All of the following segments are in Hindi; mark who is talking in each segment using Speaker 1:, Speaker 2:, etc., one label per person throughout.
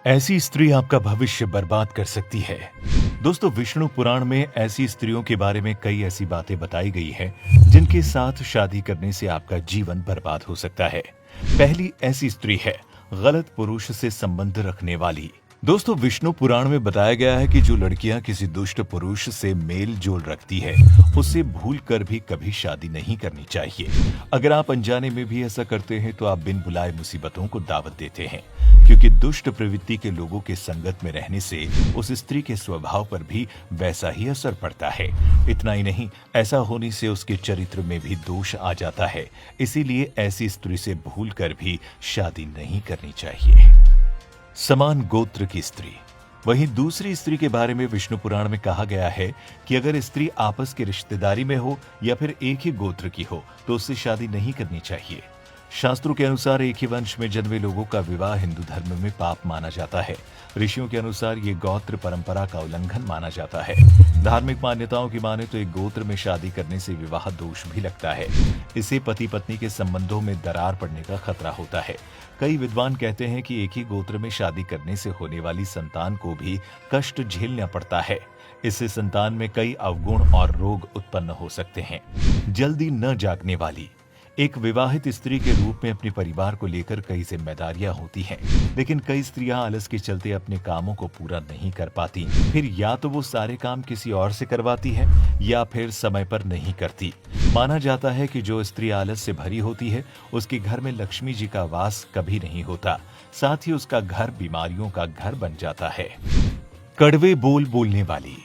Speaker 1: ऐसी स्त्री आपका भविष्य बर्बाद कर सकती है। दोस्तों, विष्णु पुराण में ऐसी स्त्रियों के बारे में कई ऐसी बातें बताई गई हैं जिनके साथ शादी करने से आपका जीवन बर्बाद हो सकता है। पहली ऐसी स्त्री है गलत पुरुष से संबंध रखने वाली। दोस्तों, विष्णु पुराण में बताया गया है कि जो लड़कियां किसी दुष्ट पुरुष से मेल जोल रखती है उससे भूल कर भी कभी शादी नहीं करनी चाहिए। अगर आप अनजाने में भी ऐसा करते हैं तो आप बिन बुलाए मुसीबतों को दावत देते हैं, क्योंकि दुष्ट प्रवृत्ति के लोगों के संगत में रहने से उस स्त्री के स्वभाव पर भी वैसा ही असर पड़ता है। इतना ही नहीं, ऐसा होने से उसके चरित्र में भी दोष आ जाता है। इसीलिए ऐसी स्त्री से भूल कर भी शादी नहीं करनी चाहिए। समान गोत्र की स्त्री। वहीं दूसरी स्त्री के बारे में विष्णु पुराण में कहा गया है कि अगर स्त्री आपस की रिश्तेदारी में हो या फिर एक ही गोत्र की हो तो उससे शादी नहीं करनी चाहिए। शास्त्रों के अनुसार एक ही वंश में जन्मे लोगों का विवाह हिंदू धर्म में पाप माना जाता है। ऋषियों के अनुसार ये गोत्र परंपरा का उल्लंघन माना जाता है। धार्मिक मान्यताओं की माने तो एक गोत्र में शादी करने से विवाह दोष भी लगता है। इससे पति पत्नी के संबंधों में दरार पड़ने का खतरा होता है। कई विद्वान कहते हैं कि एक ही गोत्र में शादी करने से होने वाली संतान को भी कष्ट झेलना पड़ता है। इससे संतान में कई अवगुण और रोग उत्पन्न हो सकते हैं। जल्दी न जागने वाली। एक विवाहित स्त्री के रूप में अपने परिवार को लेकर कई जिम्मेदारियां होती हैं, लेकिन कई स्त्रियां आलस के चलते अपने कामों को पूरा नहीं कर पाती। फिर या तो वो सारे काम किसी और से करवाती है या फिर समय पर नहीं करती। माना जाता है कि जो स्त्री आलस से भरी होती है उसके घर में लक्ष्मी जी का वास कभी नहीं होता, साथ ही उसका घर बीमारियों का घर बन जाता है। कड़वे बोल बोलने वाली।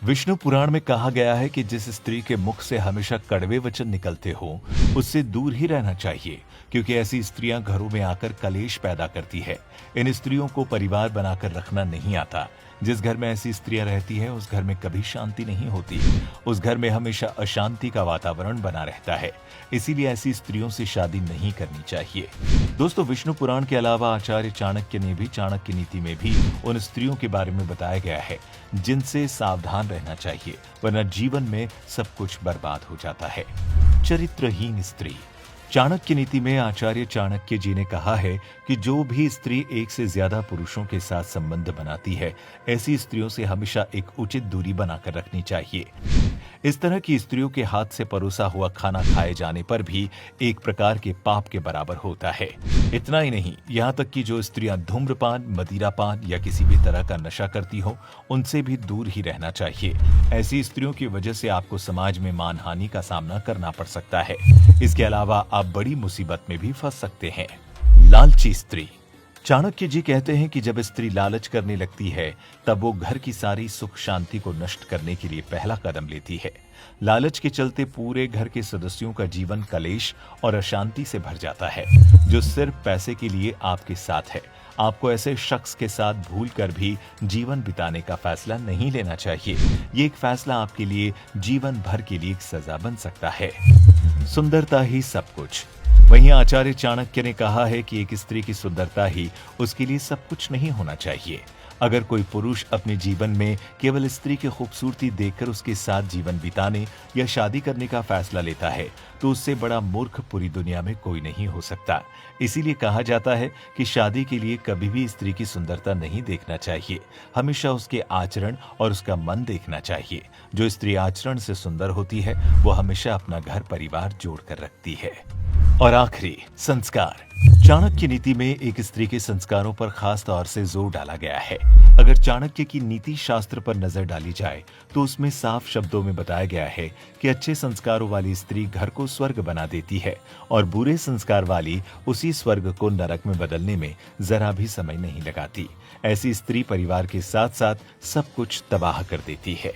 Speaker 1: विष्णु पुराण में कहा गया है कि जिस स्त्री के मुख से हमेशा कड़वे वचन निकलते हो उससे दूर ही रहना चाहिए, क्योंकि ऐसी स्त्रियां घरों में आकर कलेश पैदा करती है। इन स्त्रियों को परिवार बनाकर रखना नहीं आता। जिस घर में ऐसी स्त्रियां रहती है उस घर में कभी शांति नहीं होती। उस घर में हमेशा अशांति का वातावरण बना रहता है। इसीलिए ऐसी स्त्रियों से शादी नहीं करनी चाहिए। दोस्तों, विष्णु पुराण के अलावा आचार्य चाणक्य ने भी चाणक्य नीति में भी उन स्त्रियों के बारे में बताया गया है जिनसे सावधान रहना चाहिए, वरना जीवन में सब कुछ बर्बाद हो जाता है। चरित्रहीन स्त्री। चाणक्य नीति में आचार्य चाणक्य जी ने कहा है कि जो भी स्त्री एक से ज्यादा पुरुषों के साथ संबंध बनाती है, ऐसी स्त्रियों से हमेशा एक उचित दूरी बनाकर रखनी चाहिए। इस तरह की स्त्रियों के हाथ से परोसा हुआ खाना खाए जाने पर भी एक प्रकार के पाप के बराबर होता है। इतना ही नहीं, यहाँ तक कि जो स्त्रियां धूम्रपान, मदिरापान या किसी भी तरह का नशा करती हो उनसे भी दूर ही रहना चाहिए। ऐसी स्त्रियों की वजह से आपको समाज में मानहानि का सामना करना पड़ सकता है। इसके अलावा आप बड़ी मुसीबत में भी फंस सकते हैं। लालची स्त्री। चाणक्य जी कहते हैं कि जब स्त्री लालच करने लगती है तब वो घर की सारी सुख शांति को नष्ट करने के लिए पहला कदम लेती है। लालच के चलते पूरे घर के सदस्यों का जीवन कलेश और अशांति से भर जाता है, जो सिर्फ पैसे के लिए आपके साथ है। आपको ऐसे शख्स के साथ भूल कर भी जीवन बिताने का फैसला नहीं लेना चाहिए। ये एक फैसला आपके लिए जीवन भर के लिए एक सजा बन सकता है। सुंदरता ही सब कुछ। वहीं आचार्य चाणक्य ने कहा है कि एक स्त्री की सुंदरता ही उसके लिए सब कुछ नहीं होना चाहिए। अगर कोई पुरुष अपने जीवन में केवल स्त्री की खूबसूरती देखकर उसके साथ जीवन बिताने या शादी करने का फैसला लेता है तो उससे बड़ा मूर्ख पूरी दुनिया में कोई नहीं हो सकता। इसीलिए कहा जाता है कि शादी के लिए कभी भी स्त्री की सुंदरता नहीं देखना चाहिए, हमेशा उसके आचरण और उसका मन देखना चाहिए। जो स्त्री आचरण से सुंदर होती है वो हमेशा अपना घर परिवार जोड़ कर रखती है। और आखिरी, संस्कार। चाणक्य नीति में एक स्त्री के संस्कारों पर खास तौर से जोर डाला गया है। अगर चाणक्य की नीति शास्त्र पर नजर डाली जाए तो उसमें साफ शब्दों में बताया गया है कि अच्छे संस्कारों वाली स्त्री घर को स्वर्ग बना देती है और बुरे संस्कार वाली उसी स्वर्ग को नरक में बदलने में जरा भी समय नहीं लगाती। ऐसी स्त्री परिवार के साथ साथ सब कुछ तबाह कर देती है।